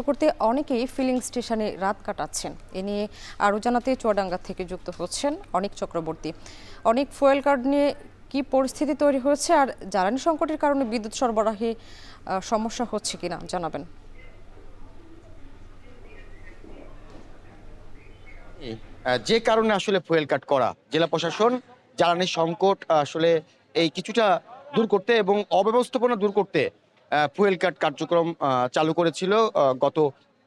করতে অনেকেই ফিলিং স্টেশনে রাত কাটাচ্ছেন। এ নিয়ে আরও জানাতে চুয়াডাঙ্গা থেকে যুক্ত হচ্ছেন অনিক চক্রবর্তী। অনেক ফুয়েল কার্ড নিয়ে কি পরিস্থিতি তৈরি হয়েছে আর জ্বালানি সংকটের কারণে বিদ্যুৎ সরবরাহে সমস্যা হচ্ছে কিনা জানাবেন। যে কারণে আসলে ফুয়েল কাট করা, জেলা প্রশাসন জ্বালানি সংকট আসলে এই কিছুটা দূর করতে এবং অব্যবস্থাপনা দূর করতে ফুয়েল কাট কার্যক্রম চালু করেছিল গত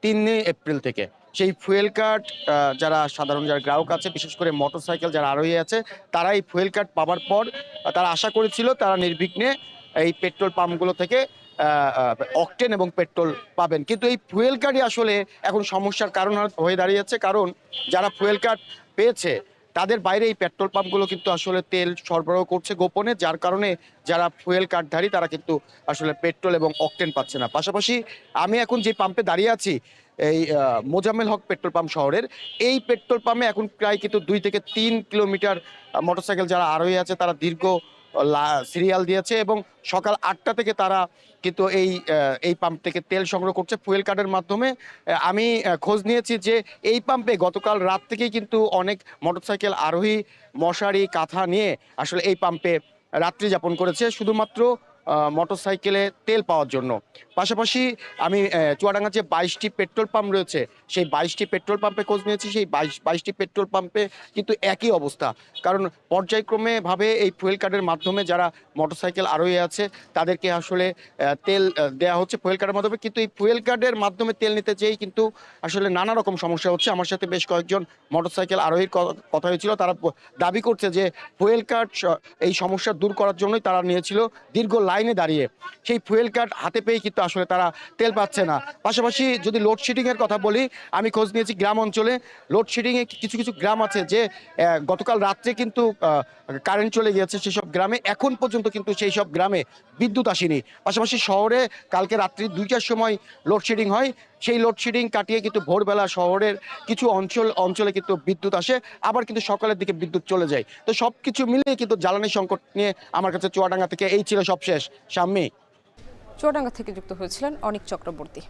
3 এপ্রিল থেকে। সেই ফুয়েল কার্ড যারা সাধারণ যারা গ্রাহক আছে, বিশেষ করে মোটরসাইকেল যারা আরোহী আছে, তারা এই ফুয়েল কার্ড পাওয়ার পর তারা আশা করেছিল তারা নির্বিঘ্নে এই পেট্রোল পাম্পগুলো থেকে অকটেন এবং পেট্রোল পাবেন। কিন্তু এই ফুয়েল কার্ডই আসলে এখন সমস্যার কারণ হয়ে দাঁড়িয়েছে, কারণ যারা ফুয়েল কার্ড পেয়েছে তাদের বাইরে এই পেট্রোল পাম্পগুলো কিন্তু আসলে তেল সরবরাহ করছে গোপনে, যার কারণে যারা ফুয়েল কার্ডধারী তারা কিন্তু আসলে পেট্রোল এবং অকটেন পাচ্ছে না। পাশাপাশি আমি এখন যে পাম্পে দাঁড়িয়ে আছি, এই মোজাম্মেল হক পেট্রোল পাম্প শহরের, এই পেট্রোল পাম্পে এখন প্রায় কিন্তু 2 থেকে 3 কিলোমিটার মোটরসাইকেল যারা আরোহী আছে তারা দীর্ঘ সিরিয়াল দিয়েছে এবং সকাল 8টা থেকে তারা কিন্তু এই পাম্প থেকে তেল সংগ্রহ করছে ফুয়েল কার্ডের মাধ্যমে। আমি খোঁজ নিয়েছি যে এই পাম্পে গতকাল রাত থেকেই কিন্তু অনেক মোটরসাইকেল আরোহী মশারি কাঁথা নিয়ে আসলে এই পাম্পে রাত্রি যাপন করেছে শুধুমাত্র মোটরসাইকেলে তেল পাওয়ার জন্য। পাশাপাশি আমি চুয়াডাঙ্গা যে 22টি পেট্রোল পাম্প রয়েছে সেই 22টি পেট্রোল পাম্পে খোঁজ নিয়েছি। সেই 22টি পেট্রোল পাম্পে কিন্তু একই অবস্থা, কারণ পর্যায়ক্রমে ভাবে এই ফুয়েল কার্ডের মাধ্যমে যারা মোটরসাইকেল আরোহী আছে তাদেরকে আসলে তেল দেওয়া হচ্ছে ফুয়েল কার্ডের মাধ্যমে, কিন্তু এই ফুয়েল কার্ডের মাধ্যমে তেল নিতে যেয়েই কিন্তু আসলে নানা রকম সমস্যা হচ্ছে। আমার সাথে বেশ কয়েকজন মোটরসাইকেল আরোহীর কথা হয়েছিল, তারা দাবি করছে যে ফুয়েল কার্ড এই সমস্যা দূর করার জন্যই তারা নিয়েছিল দীর্ঘ লাইনে দাঁড়িয়ে। সেই ফুয়েল কার্ড হাতে পেয়ে কিন্তু আসলে তারা তেল পাচ্ছে না। পাশাপাশি যদি লোডশেডিং এর কথা বলি, আমি খোঁজ নিয়েছি গ্রাম অঞ্চলে লোডশেডিং এ কিছু কিছু গ্রাম আছে যে গতকাল রাত্রে কিন্তু কারেন্ট চলে গিয়েছে সেসব গ্রামে, এখন পর্যন্ত কিন্তু সেই সব গ্রামে বিদ্যুৎ আসেনি। পাশাপাশি শহরে কালকে রাত্রি 2টার সময় লোডশেডিং হয়, সেই লোডশেডিং কাটিয়ে কিন্তু ভোরবেলা শহরের কিছু অঞ্চলে কিন্তু বিদ্যুৎ আসে, আবার কিন্তু সকালের দিকে বিদ্যুৎ চলে যায়। তো সবকিছু মিলিয়ে কিন্তু জ্বালানি সংকট নিয়ে আমার কাছে চুয়াডাঙ্গা থেকে এই ছিল সবশেষ। শাম্মী। চুয়াডাঙ্গা থেকে যুক্ত হয়েছিলেন অনিক চক্রবর্তী।